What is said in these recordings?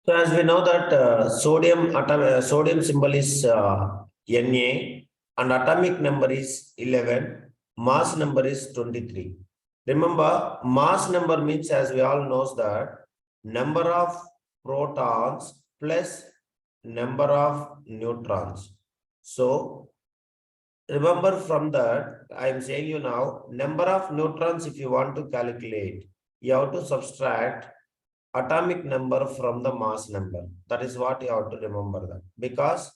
So as we know that sodium symbol is Na and atomic number is 11, mass number is 23. Remember, mass number means, as we all knows, that number of protons plus number of neutrons. So remember from that, I am saying you now, number of neutrons if you want to calculate, you have to subtract atomic number from the mass number. That is what you have to remember that. Because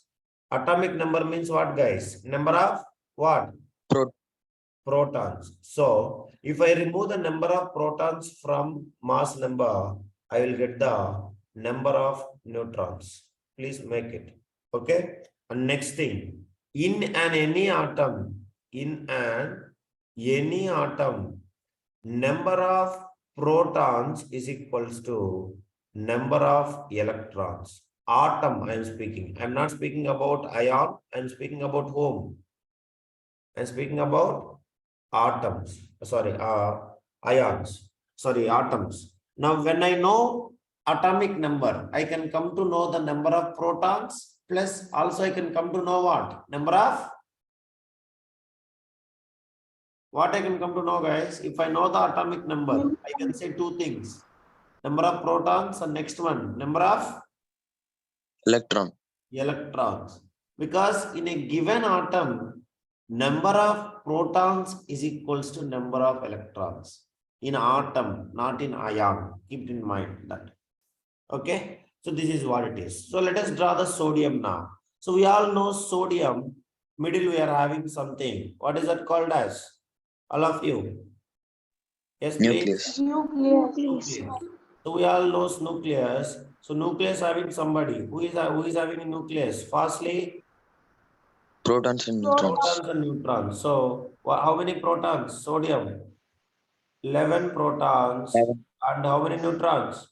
atomic number means what, guys? Number of what? Pro Protons. So if I remove the number of protons from mass number, I will get the number of neutrons. Please make it. Okay. And next thing, in an any atom, number of protons is equals to number of electrons. Atom, I am speaking. I am not speaking about ion. I am speaking about whom? I am speaking about atoms. Sorry, ions. Sorry, atoms. Now, when I know atomic number, I can come to know the number of protons. Plus, also I can come to know what? Number of what I can come to know, guys, if I know the atomic number, I can say two things. Number of protons and next one, number of electrons. Because in a given atom, number of protons is equals to number of electrons. In atom, not in ion. Keep in mind that. Okay. So this is what it is. So let us draw the sodium now. So we all know sodium, middle we are having something. What is that called as? All of you. Yes, please. Nucleus. So we all know nucleus. So nucleus having somebody. Who is having a nucleus? Firstly, protons and neutrons. protons and neutrons. So how many protons? Sodium. 11 protons. 11. And how many neutrons?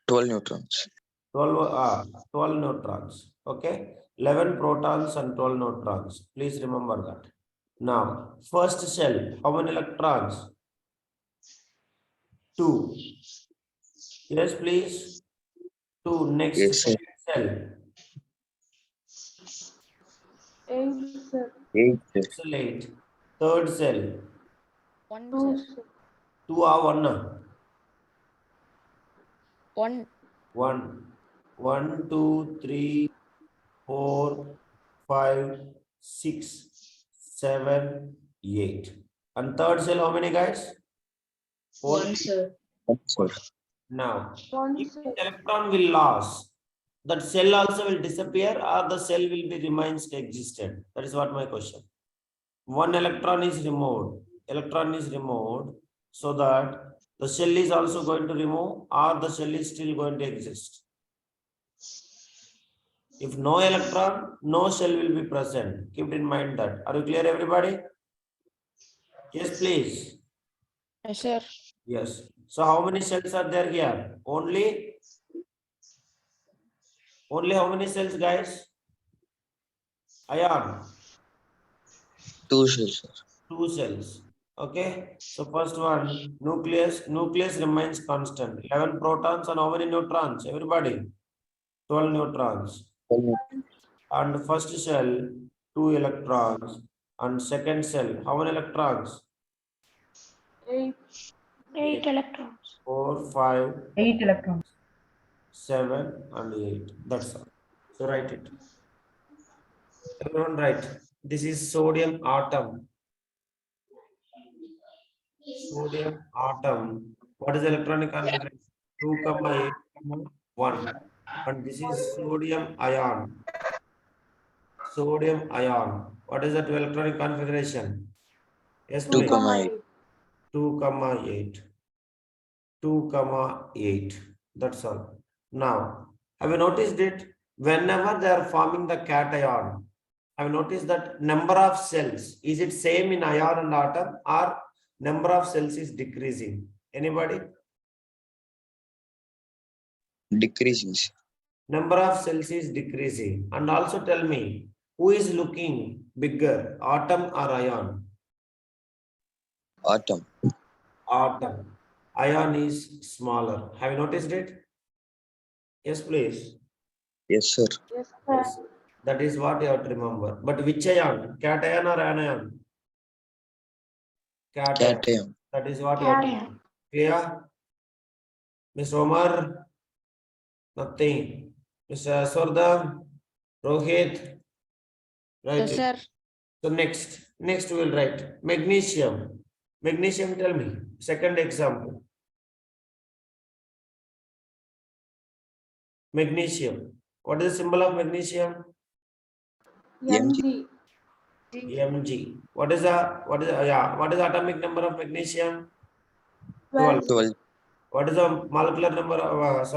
12 neutrons. 12 neutrons. Okay. 11 protons and 12 neutrons. Please remember that. Now, first shell, how many electrons? 2. Yes, please. 2. Next Yes, sir. cell. 8, sir. 8, sir. Cell 8. Third cell. 1, 2, sir. 2 or 1? 1. 1. 1, 2, 3, 4, 5, 6, 7, 8. And third cell, how many, guys? 1, sir. 1, sir. Now, 1, if sir. electron will lose, that cell also will disappear or the cell will be remains existent. That is what my question. One electron is removed. Electron is removed so that the shell is also going to remove or the shell is still going to exist. If no electron, no shell will be present. Keep in mind that. Are you clear, everybody? Yes, please. Yes, sir. Yes. So how many cells are there here? Only how many cells, guys? Ion. 2 cells, sir. 2 cells. Okay. So first one, nucleus. Nucleus remains constant. 11 protons and how many neutrons? Everybody. 12 neutrons. 12 neutrons. And first cell, 2 electrons. And second cell, how many electrons? 8. 8 electrons. 4, 5, 8 electrons. 7, and 8. That's all. So write it. Everyone write. This is sodium atom. Sodium atom. What is electronic configuration? 2, 8, 1. And this is sodium ion. Sodium ion. What is that electronic configuration? Yes, 2, please. 8. 2, 8. 2, 8. That's all. Now, have you noticed it? Whenever they are forming the cation, have you noticed that number of cells, is it same in ion and atom or number of cells is decreasing? Anybody? Decreasing, sir. Number of cells is decreasing. And also tell me, who is looking bigger, atom or ion? Atom. Atom. Ion is smaller. Have you noticed it? Yes, please. Yes, sir. Yes, Yes. sir. That is what you have to remember. But which ion? Cation or anion? Cation. Cation. That is what you have to Cation. remember. Clear? Miss Omar? Nothing. Mr. Aswardhan? Rohit? Right. Yes, sir. So next we will write magnesium. Magnesium, tell me. Second example. Magnesium. What is the symbol of magnesium? Mg. Mg. What is the atomic number of magnesium? 12. 12. 12. What is the molecular number of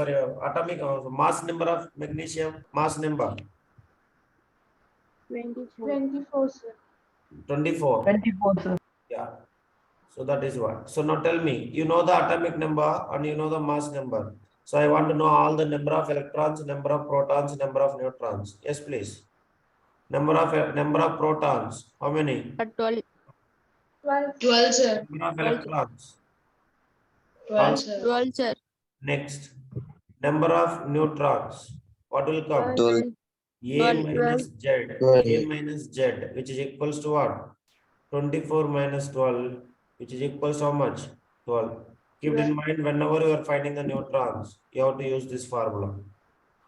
atomic mass number of magnesium? Mass number 24, sir. 24. 24, sir. Yeah. So that is what. So now tell me, you know the atomic number and you know the mass number. So I want to know all the number of electrons, number of protons, number of neutrons. Yes, please. Number of protons. How many? 12. 12. Sir. Number of 12. electrons. 12, sir. 12, sir. Next. Number of neutrons. What will come? 12. A 12. minus Z. 12. A minus Z, which is equals to what? 24 minus 12, which is equals to how much? 12. Keep it in mind, whenever you are finding the neutrons, you have to use this formula.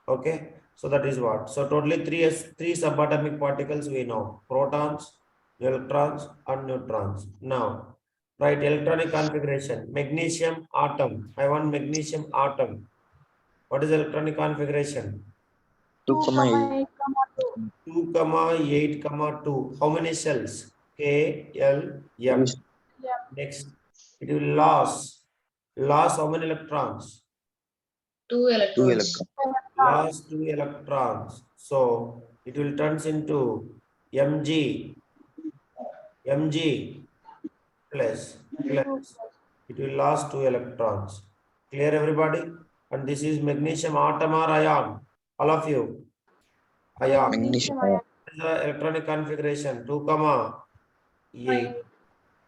Okay, so that is what. So totally three subatomic particles we know: protons, electrons, and neutrons. Now, write electronic configuration. Magnesium atom. I want magnesium atom. What is electronic configuration? 2,8. 2, 2, 8, 2. How many cells? K, L, M. Yeah. Next, it will loss how many electrons? 2 2 electrons. electrons. Loss 2 electrons. So it will turns into Mg plus it will lose 2 electrons. Clear, everybody? And this is magnesium atom or ion. All of you. Ion. Magnesium. What is the electronic configuration? 2, 8,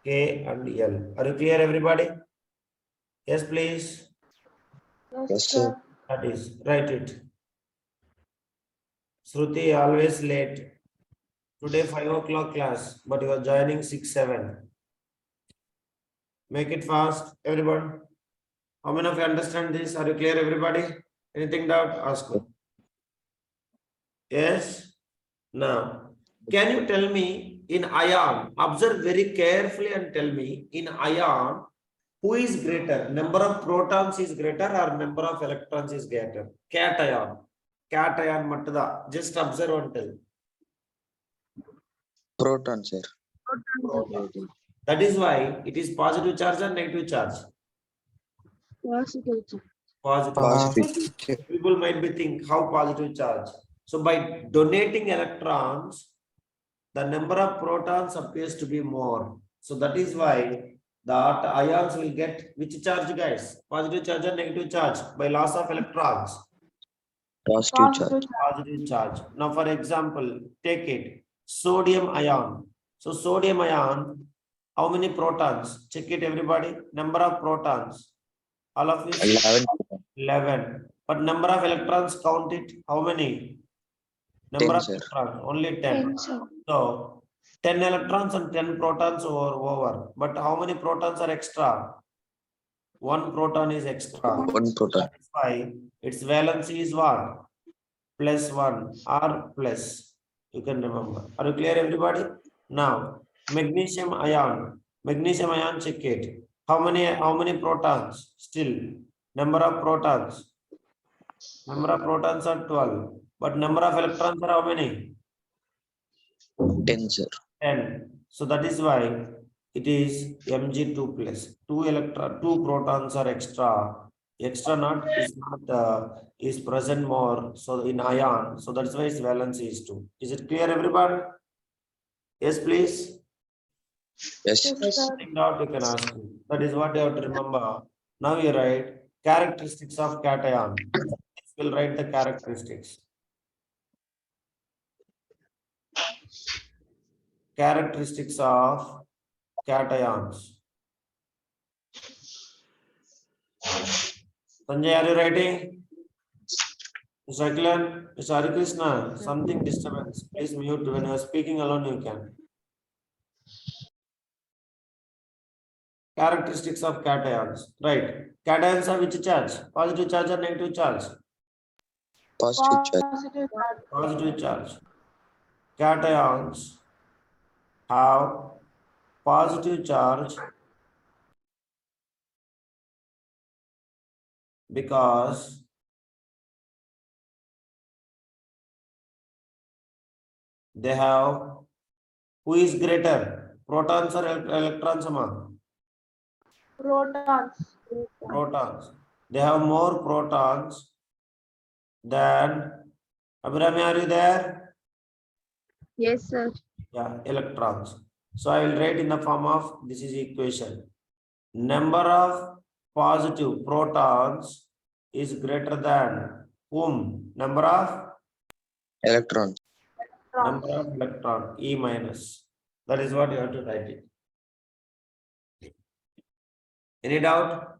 K and L. Are you clear, everybody? Yes, please. Yes, sir. That is, write it. Shruti always late. Today 5 o'clock class, but you are joining 6, 7. Make it fast, everyone. How many of you understand this? Are you clear, everybody? Anything doubt? Ask me. Yes? Now, can you tell me in ion, observe very carefully and tell me in ion, who is greater? Number of protons is greater or number of electrons is greater? Cation. Cation mattada. Just observe and tell. Proton, sir. Proton. That is why it is positive charge or negative charge? Positive. Positive. People might be think how positive charge. So by donating electrons, the number of protons appears to be more. So that is why the ions will get which charge, guys? Positive charge or negative charge by loss of electrons? Positive charge. Positive charge. Now, for example, take it sodium ion. So sodium ion, how many protons? Check it, everybody. Number of protons. All of you. 11. 11. But number of electrons, count it. How many? Number 10, of sir. electrons, only 10. So 10 electrons and 10 protons over. But how many protons are extra? 1 proton is extra. 1 proton. That is why its valency is what? +1 or plus. You can remember. Are you clear, everybody? Now, magnesium ion. Magnesium ion, check it. How many protons? Still, number of protons. Number of protons are 12. But number of electrons are how many? 10, sir. 10. So that is why it is Mg2 plus. 2 protons are extra. Extra not is present more. So in ion. So that's why its valency is 2. Is it clear, everybody? Yes, please. Yes. Anything doubt you can ask me. That is what you have to remember. Now you write characteristics of cation. We'll write the characteristics. Characteristics of cations. Sanjay, are you writing? Mr. Akhilan, Mr. Harikrishna, something disturbance. Please mute when you are speaking alone. You can. Characteristics of cations. Right. Cations are which charge? Positive charge or negative charge? Positive charge. Positive charge. Positive charge. Cations have positive charge because they have who is greater, protons or electrons among? Protons. Protons. They have more protons than Abhirami, are you there? Yes, sir. Yeah, electrons. So I will write in the form of this is equation. Number of positive protons is greater than whom? Number of Electrons. electron E minus. That is what you have to write it. Any doubt?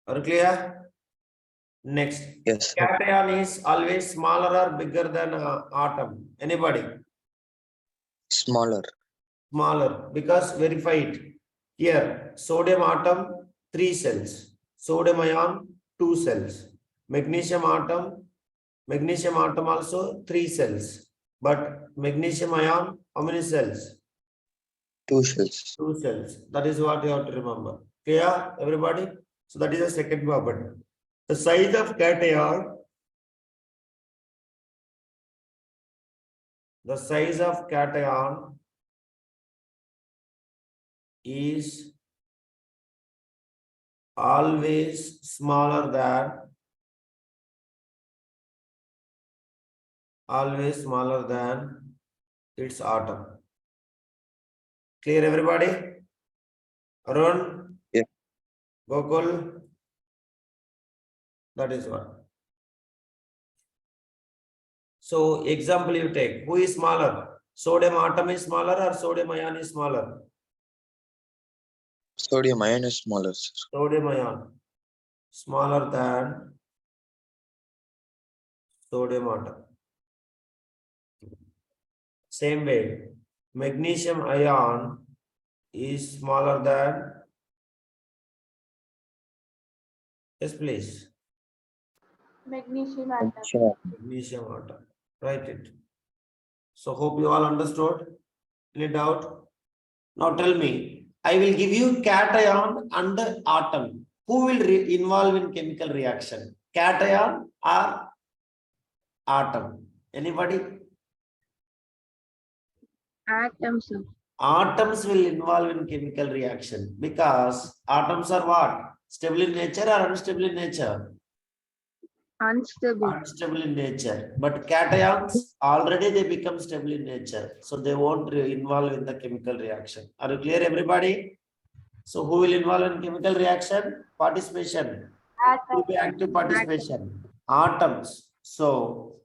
Are you clear? Next, Yes, sir. cation is always smaller or bigger than atom. Anybody? Smaller. Smaller, because verify it. Here, sodium atom 3 cells, sodium ion 2 cells, magnesium atom also 3 cells, but magnesium ion how many cells? 2 shells. 2 cells. That is what you have to remember. Clear, everybody? So that is the second property. The size of cation, is always smaller than its atom. Clear, everybody? Arun? Yeah. Gokul? That is what. So example you take. Who is smaller? Sodium atom is smaller or sodium ion is smaller? Sodium ion is smaller, sir. Sodium ion smaller than sodium atom. Same way, magnesium ion is smaller than, yes please, Magnesium atom. Sure. magnesium atom. Write it. So hope you all understood. Any doubt? Now tell me, I will give you cation and atom. Who will involve in chemical reaction? Cation or atom? Anybody? Atom, sir. Atoms will involve in chemical reaction because atoms are what? Stable in nature or unstable in nature? Unstable. Unstable in nature. But cations already they become stable in nature. So they won't involve in the chemical reaction. Are you clear, everybody? So who will involve in chemical reaction? Participation. Who will be active participation? Atoms. So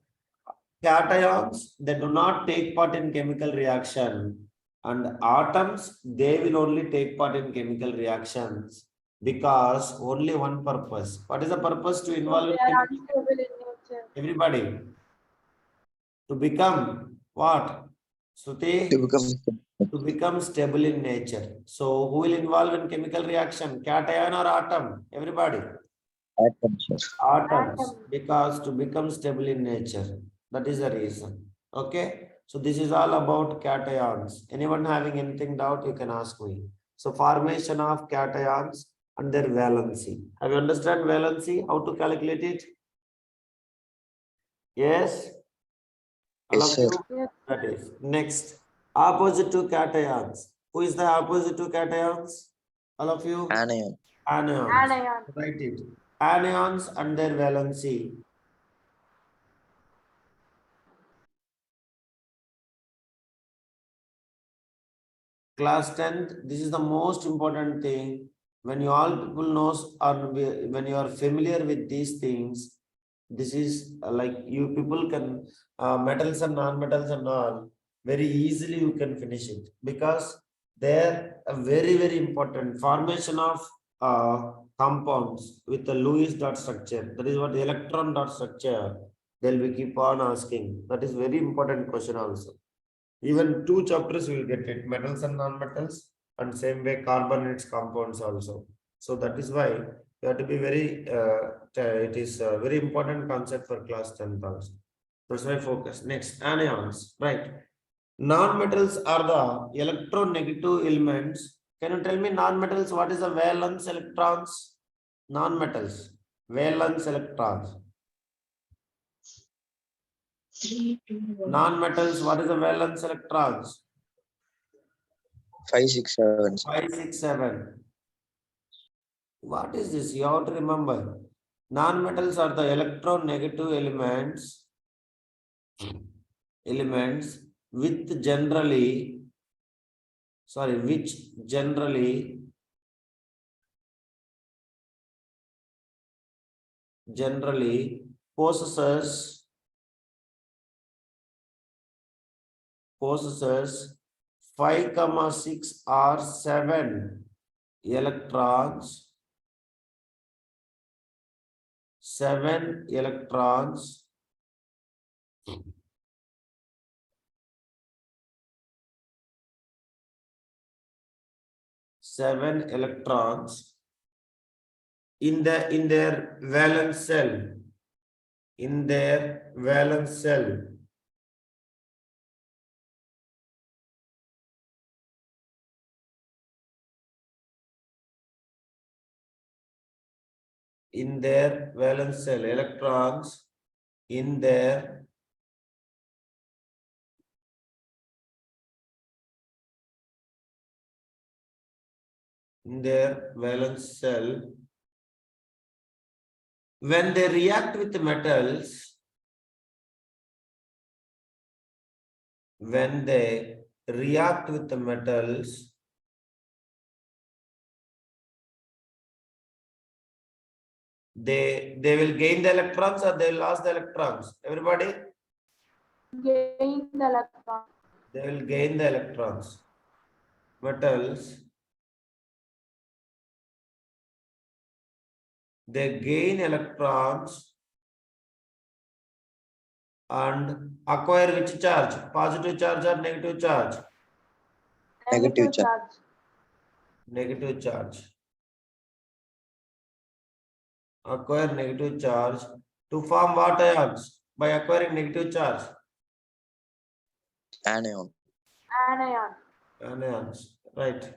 cations, they do not take part in chemical reaction. And atoms, they will only take part in chemical reactions because only one purpose. What is the purpose to involve in They are chemical? unstable in nature. Everybody, to become what? Shruti? To become stable in nature. So who will involve in chemical reaction? Cation or atom? Everybody. Atom, sir. Atoms, because to become stable in nature. That is the reason. Okay. So this is all about cations. Anyone having anything doubt, you can ask me. So formation of cations and their valency. Have you understand valency? How to calculate it? Yes. All Yes, of sir. you? That is. Next. Opposite to cations. Who is the opposite to cations? All of you? Anion. Anions. Anion. Write it. Anions and their valency. Class 10th, this is the most important thing. When you all people knows or when you are familiar with these things, this is like you people can metals and non-metals and all very easily you can finish it because There a very important formation of compounds with the Lewis dot structure. That is what the electron dot structure. They'll be keep on asking. That is very important question also. Even 2 chapters will get it, metals and non-metals, and same way carbon and its compounds also. So that is why you have to be very, it is a very important concept for class 10th also. That's why focus. Next, anions, right? Non-metals are the electronegative elements. Can you tell me non-metals, what is the valence electrons? Non-metals, valence electrons. 3, 2, 1. Non-metals, what is the valence electrons? 5, 6, 7, sir. 5, 6, 7. What is this? You have to remember. Non-metals are the electronegative elements with generally, which generally possesses 5, 6 or 7 electrons. 7 electrons in their valence cell. In their valence cell. In their valence cell, electrons in their valence cell, when they react with metals, they will gain the electrons or they will lose the electrons. Everybody? Gain the electron. They will gain the electrons. Metals, they gain electrons and acquire which charge? Positive charge or negative charge? Negative charge. Negative charge. Acquire negative charge to form what ions? By acquiring negative charge? Anion. Anion. Anions, right.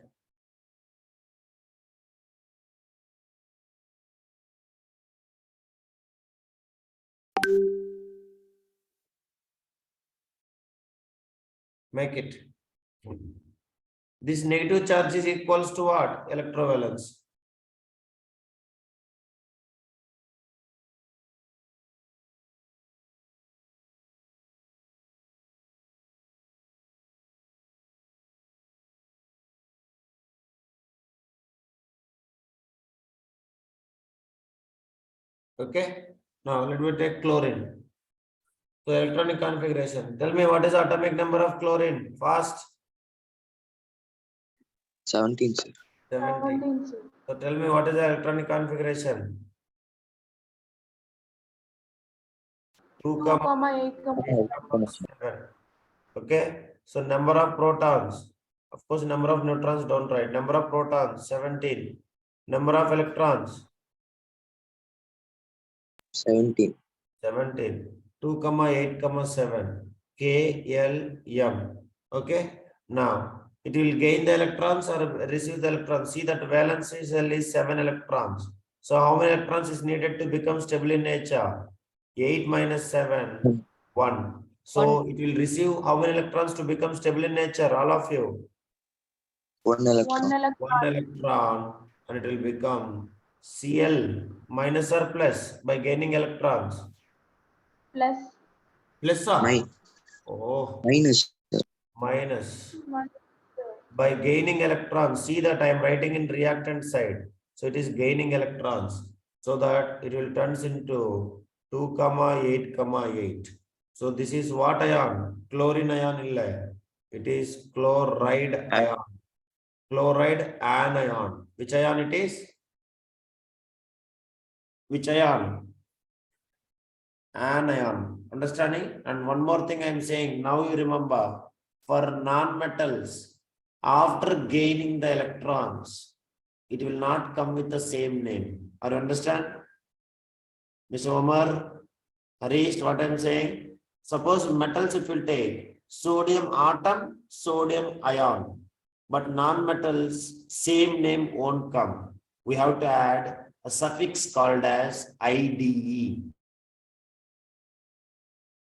Make it. This negative charge is equals to what? Electrovalence. Okay. Now let me take chlorine. So electronic configuration. Tell me what is the atomic number of chlorine? Fast. 17, sir. 70. 17, sir. So tell me what is the electronic configuration? 2, 2, 8, 7. Okay. So number of protons. Of course, number of neutrons don't write. Number of protons 17. Number of electrons 17. 17. 2, 8, 7. K, L, M. Okay. Now it will gain the electrons or receive the electrons. See that valence cell is 7 electrons. So how many electrons is needed to become stable in nature? 8 minus 7, 1. So it will receive how many electrons to become stable in nature? All of you. 1 electron. 1 electron. 1 electron, and it will become Cl minus or plus by gaining electrons. Plus. Plus or? Nine. Oh, Minus, sir. minus. 1. By gaining electrons, see that I am writing in reactant side. So it is gaining electrons. So that it will turns into 2, 8, 8. So this is what ion? Chlorine ion illa. It is chloride ion. Chloride anion. Which ion it is? Which ion? Anion. Understanding? And one more thing I am saying. Now you remember, for non-metals, after gaining the electrons, it will not come with the same name. Are you understand? Mr. Omar, Harish, what I am saying? Suppose metals it will take sodium atom, sodium ion. But non-metals, same name won't come. We have to add a suffix called as IDE.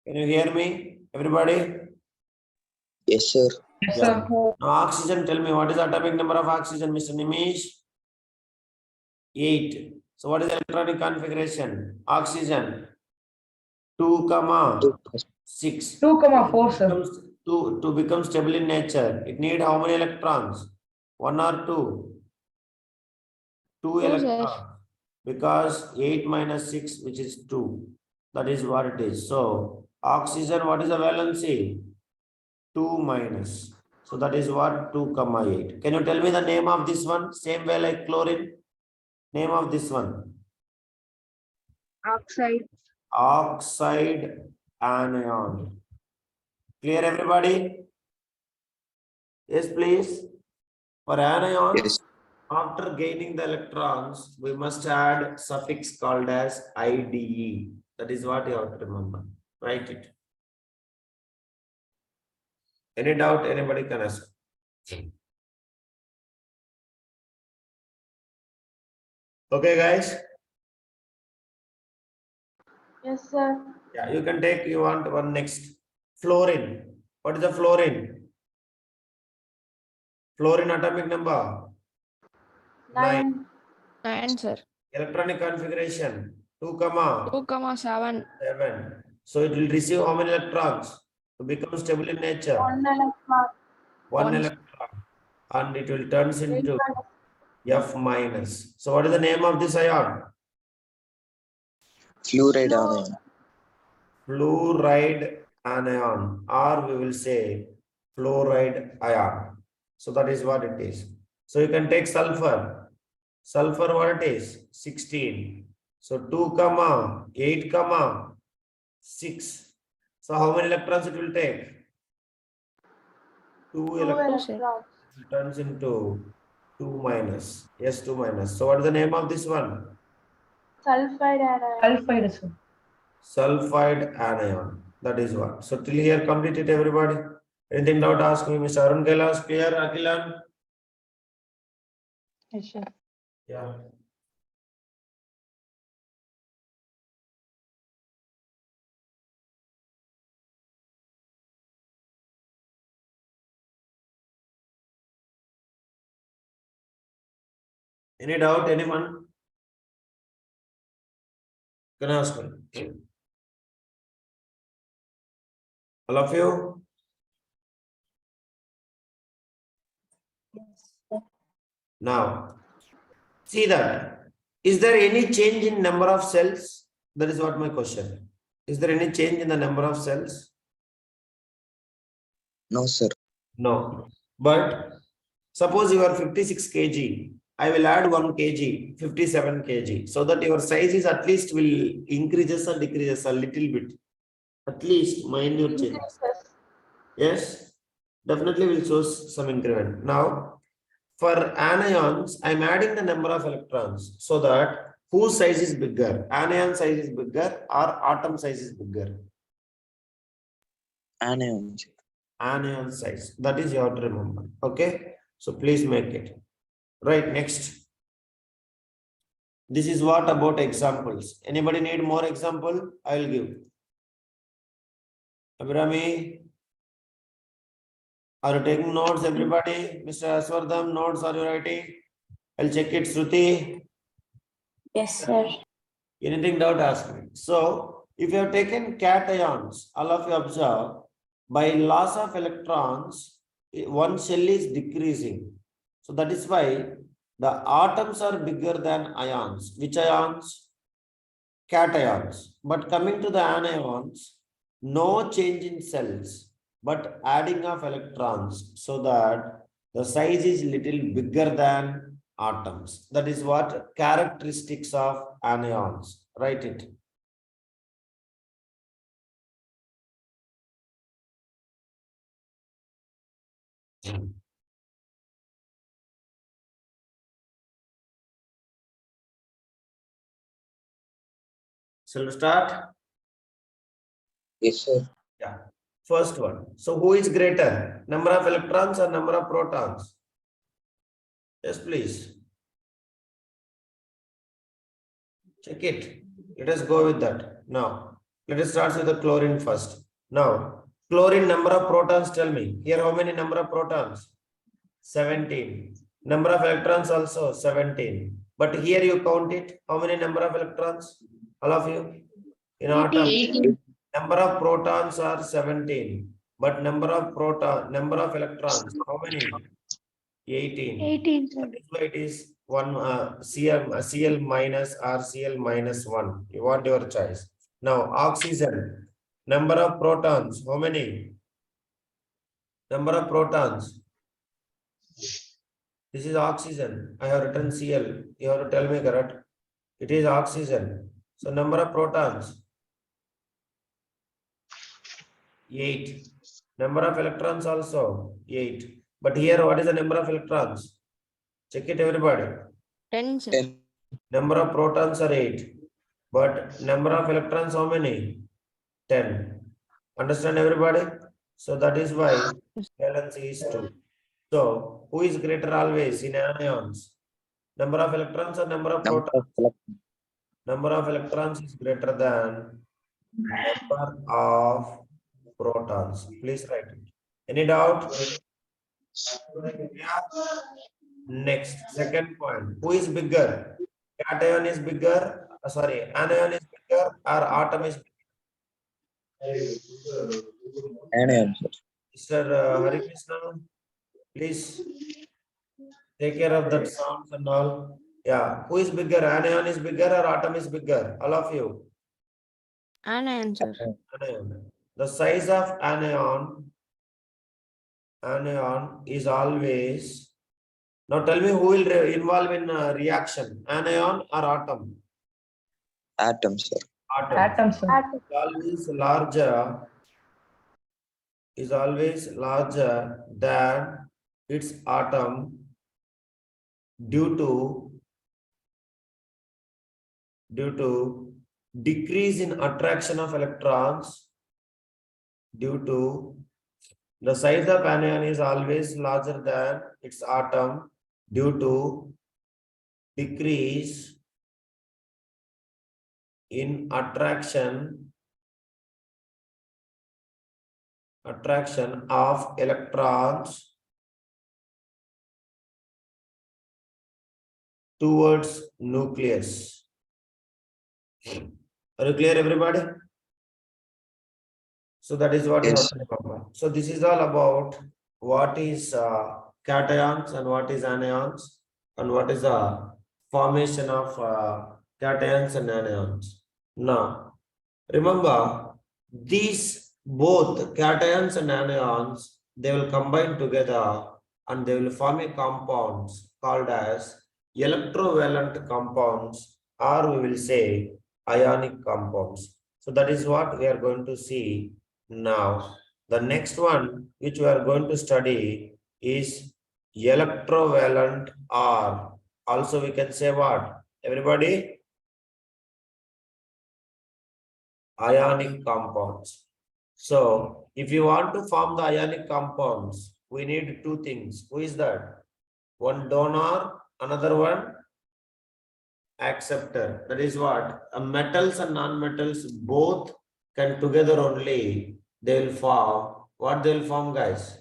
Can you hear me, everybody? Yes, sir. Yes, Yeah. sir. Now, oxygen, tell me what is the atomic number of oxygen, Mr. Nimish? 8. So, what is the electronic configuration? Oxygen 2, 6. 2,4, sir. To become stable in nature, it need how many electrons? 1 or 2? 2 sir. electrons. Because 8 minus 6, which is 2. That is what it is. So, oxygen, what is the valency? 2 minus. So, that is what 2, 8. Can you tell me the name of this one? Same way like chlorine. Name of this one? Oxide. Oxide anion. Clear, everybody? Yes, please. For anions, Yes. after gaining the electrons, we must add suffix called as IDE. That is what you have to remember. Write it. Any doubt, anybody can ask. Okay, guys. Yes, sir. Yeah, you can take, you want one next. Fluorine. What is the fluorine? Fluorine atomic number? 9. 9. 9, sir. Electronic configuration? 2, 2,7. 7. So it will receive how many electrons to become stable in nature? 1 electron. 1 One. electron. And it will turn into 8 F minus. So what is the name of this ion? Fluoride anion. Fluoride anion, or we will say fluoride ion. So that is what it is. So you can take sulfur. Sulfur, what it is? 16. So 2, 8, 6. So how many electrons it will take? 2 2 electrons. electrons. It turns into 2 minus. Yes, 2 minus. So what is the name of this one? Sulfide anion. Sulfide, sir. Sulfide anion. That is what. So till here completed, everybody. Anything doubt, ask me. Mr. Arun Kailash, clear? Akilan? Yes, sir. Yeah. Any doubt, anyone? Can I ask me? All of you? Now, see that. Is there any change in number of cells? That is what my question. Is there any change in the number of cells? No, sir. No. But suppose you are 56 kg. I will add 1 kg, 57 kg. So that your size is at least will increases or decreases a little bit. At least minute change. Increases. Yes. Definitely will show some increment. Now, for anions, I'm adding the number of electrons so that whose size is bigger? Anion size is bigger or atom size is bigger? Anion. Anion size. That is you have to remember. Okay. So please make it. Right. Next. This is what about examples. Anybody need more example? I will give. Abrami. Are you taking notes, everybody? Mr. Aswardham, notes are you writing? I'll check it, Shruti. Yes, sir. Anything doubt, ask me. So, if you have taken cations, all of you observe, by loss of electrons, one shell is decreasing. So, that is why the atoms are bigger than ions. Which ions? Cations. But coming to the anions, no change in cells, but adding of electrons, so that The size is little bigger than atoms. That is what characteristics of anions. Write it. Shall we start? Yes, sir. Yeah. First one. So who is greater? Number of electrons or number of protons? Yes, please. Check it. Let us go with that. Now, let us start with the chlorine first. Now, chlorine number of protons, tell me. Here, how many number of protons? 17. Number of electrons also 17. But here you count it. How many number of electrons? All of you? In atom, 18. number of protons are 17. But number of electrons, how many? 18. 18, sir. That is why it is one Cl minus or Cl minus 1. You want your choice. Now, oxygen, number of protons, how many? Number of protons. This is oxygen. I have written Cl. You have to tell me correct. It is oxygen. So, number of protons, 8. Number of electrons also 8. But here, what is the number of electrons? Check it, everybody. 10, sir. 10. Number of protons are 8. But number of electrons, how many? 10. Understand, everybody? So that is why valency is 2. So, who is greater always in anions? Number of electrons or number of Number protons? of electrons. Number of electrons is greater than number of protons. Please write it. Any doubt? Yeah. Next, second point. Who is bigger? Cation is bigger. Anion is bigger or atom is bigger? Anion, sir. Mr. Hari Krishna, please take care of that sounds and all. Yeah. Who is bigger? Anion is bigger or atom is bigger? All of you. Anion, sir. Anion. The size of anion is always. Now tell me who will involve in reaction, anion or atom? Atom, sir. Atom. sir. Atom. Is always larger than its atom due to decrease in attraction of electrons. Due to the size of anion is always larger than its atom due to decrease in attraction of electrons towards nucleus. Are you clear, everybody? So that is what you have Yes. to remember. So this is all about what is cations and what is anions and what is the formation of cations and anions. Now, remember these both cations and anions, they will combine together and they will form a compounds called as electrovalent compounds, or we will say ionic compounds. So that is what we are going to see now. The next one which we are going to study is electrovalent, or also we can say what? Everybody? Ionic compounds. So if you want to form the ionic compounds, we need two things. Who is that? One donor, another one acceptor. That is what? Metals and non-metals both can together only, they will form. What they will form, guys?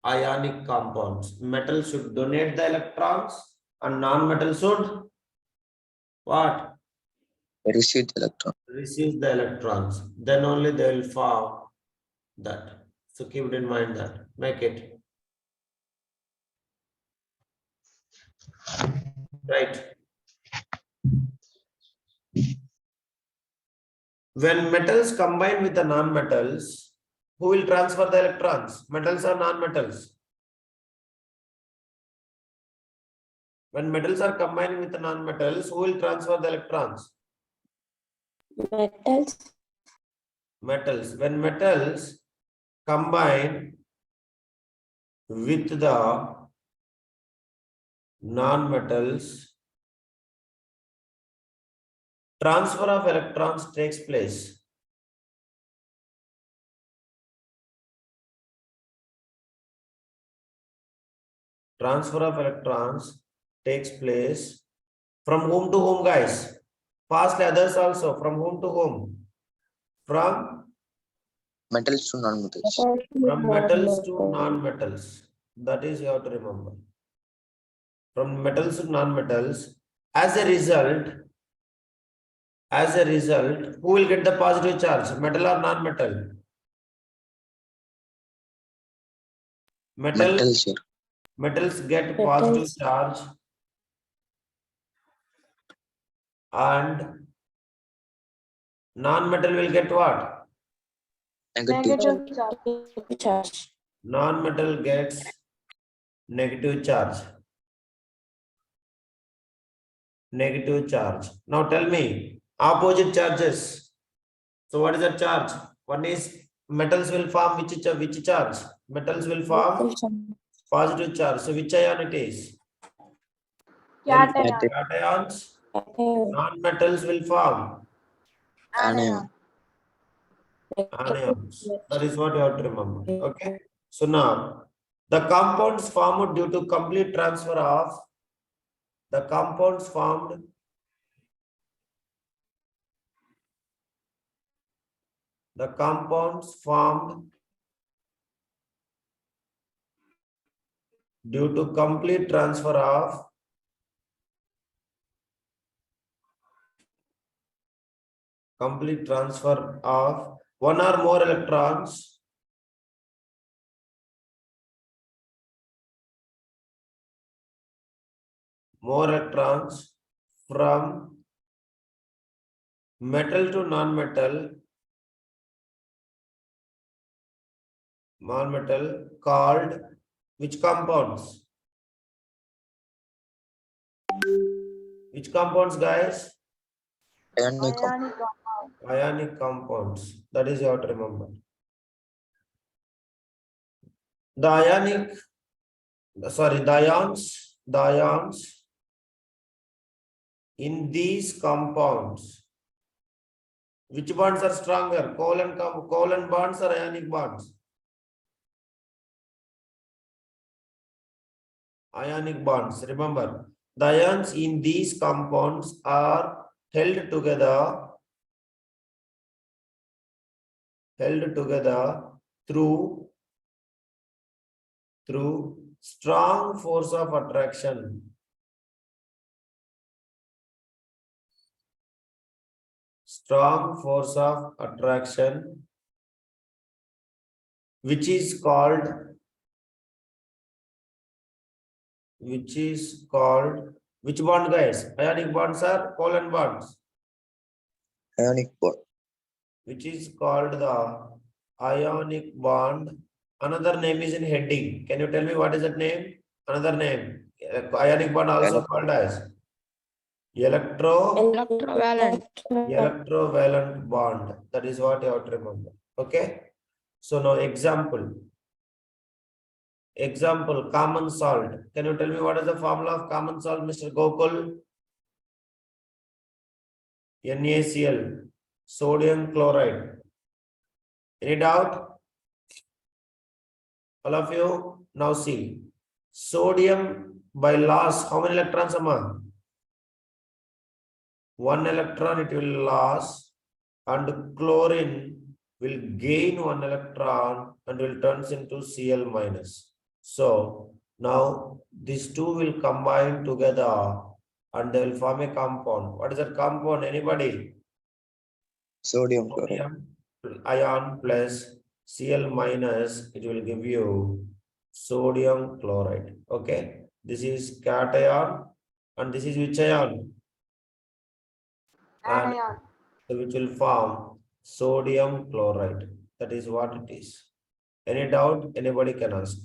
Ionic compounds. Metal should donate the electrons and non-metal should what? Receive the electron. Receive the electrons. Then only they will form that. So keep it in mind that. Make it. Right. When metals combine with the non-metals, who will transfer the electrons? Metals or non-metals? When metals are combining with the non-metals, who will transfer the electrons? Metals. Metals. When metals combine with the non-metals, transfer of electrons takes place. Transfer of electrons takes place from whom to whom, guys? Past others also. From whom to whom? From Metals to non-metals. from metals to non-metals. That is you have to remember. From metals to non-metals. As a result, who will get the positive charge? Metal or non-metal? Metals, sir. Metals get positive Metals. charge and non-metal will get what? Negative. Negative charge. Charge. Non-metal gets negative charge. Negative charge. Now tell me, opposite charges. So what is the charge? One is metals will form which charge? Metals will form positive charge. So which ion it is? Cation. Cations. Non-metals will form Anion. anions. That is what you have to remember. Okay. So now the compounds formed due to complete transfer of the compounds formed due to complete transfer of one or more electrons from metal to non-metal called which compounds? Which compounds, guys? Ionic compound. Ionic compound. Ionic compounds. That is you have to remember. The ions in these compounds, which bonds are stronger? Covalent bonds or ionic bonds? Ionic bonds. Remember, the ions in these compounds are held together through strong force of attraction. Strong force of attraction, which is called which bond, guys? Ionic bonds or covalent bonds? Ionic bond. Which is called the ionic bond. Another name is in heading. Can you tell me what is that name? Another name. Ionic bond also called as electrovalent bond. That is what you have to remember. Okay. So now example, common salt. Can you tell me what is the formula of common salt, Mr. Gokul? NaCl, sodium chloride. Any doubt? All of you now see. Sodium by loss, how many electrons among? One electron it will lose, and chlorine will gain one electron and will turns into Cl minus. So now these two will combine together and they will form a compound. What is that compound? Anybody? Sodium chloride. Ion plus Cl minus, it will give you sodium chloride. Okay, this is cation and this is which ion? Anion. So which will form sodium chloride. That is what it is. Any doubt? Anybody can ask.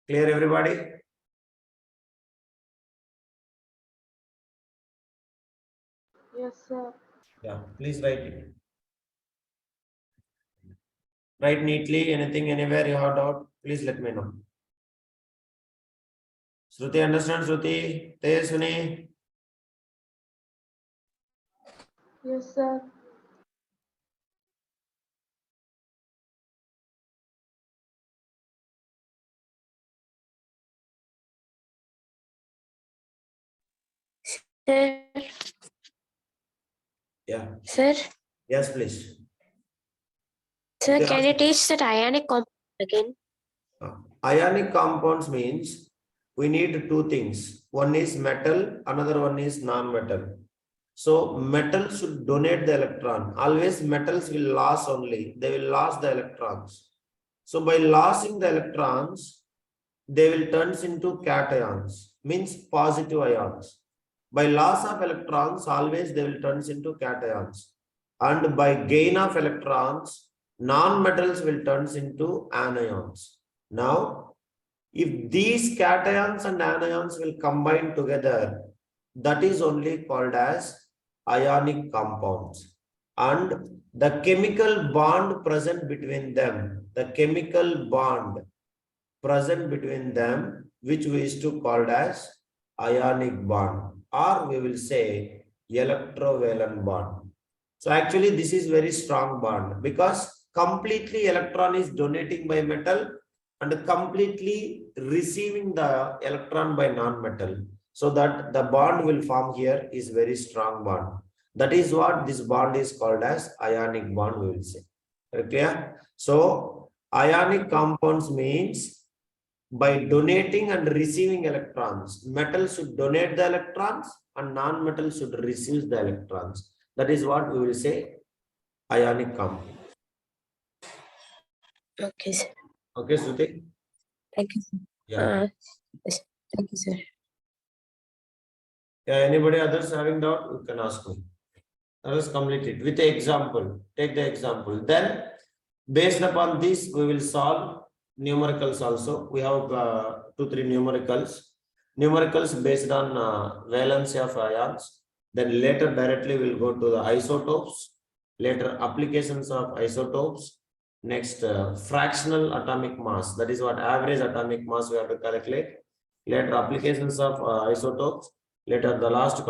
Clear, everybody? Yes, sir. Yeah, please write it. Write neatly. Anything, anywhere you have doubt, please let me know. Shruti, understand? Shruti, Tejaswini. Yes, sir. Sir, Yeah. sir, Yes, please. sir, Okay, can you teach that ionic compound again? Ionic compounds means we need two things. One is metal, another one is non-metal. So metal should donate the electron. Always metals will lose only. They will lose the electrons. So by losing the electrons, they will turn into cations, means positive ions. By loss of electrons, always they will turn into cations. And by gain of electrons, non-metals will turn into anions. Now, if these cations and anions will combine together, that is only called as ionic compounds. And the chemical bond present between them, which we used to call as ionic bond, or we will say electrovalent bond. So actually this is very strong bond because completely electron is donating by metal and completely receiving the electron by non-metal. So that the bond will form here is very strong bond. That is what this bond is called as ionic bond, we will say. Clear? So ionic compounds means by donating and receiving electrons, metal should donate the electrons and non-metal should receive the electrons. That is what we will say ionic compound. Okay, sir. Okay, Shruti? Thank you, sir. Yeah. Yes. Thank you, sir. Yeah, anybody others having doubt, you can ask me. Others complete it with the example. Take the example. Then, based upon this, we will solve numericals also. We have 2-3 numericals. Numericals based on valency of ions. Then later directly we'll go to the isotopes. Later applications of isotopes. Next fractional atomic mass. That is what average atomic mass we have to calculate. Later applications of isotopes. Later the last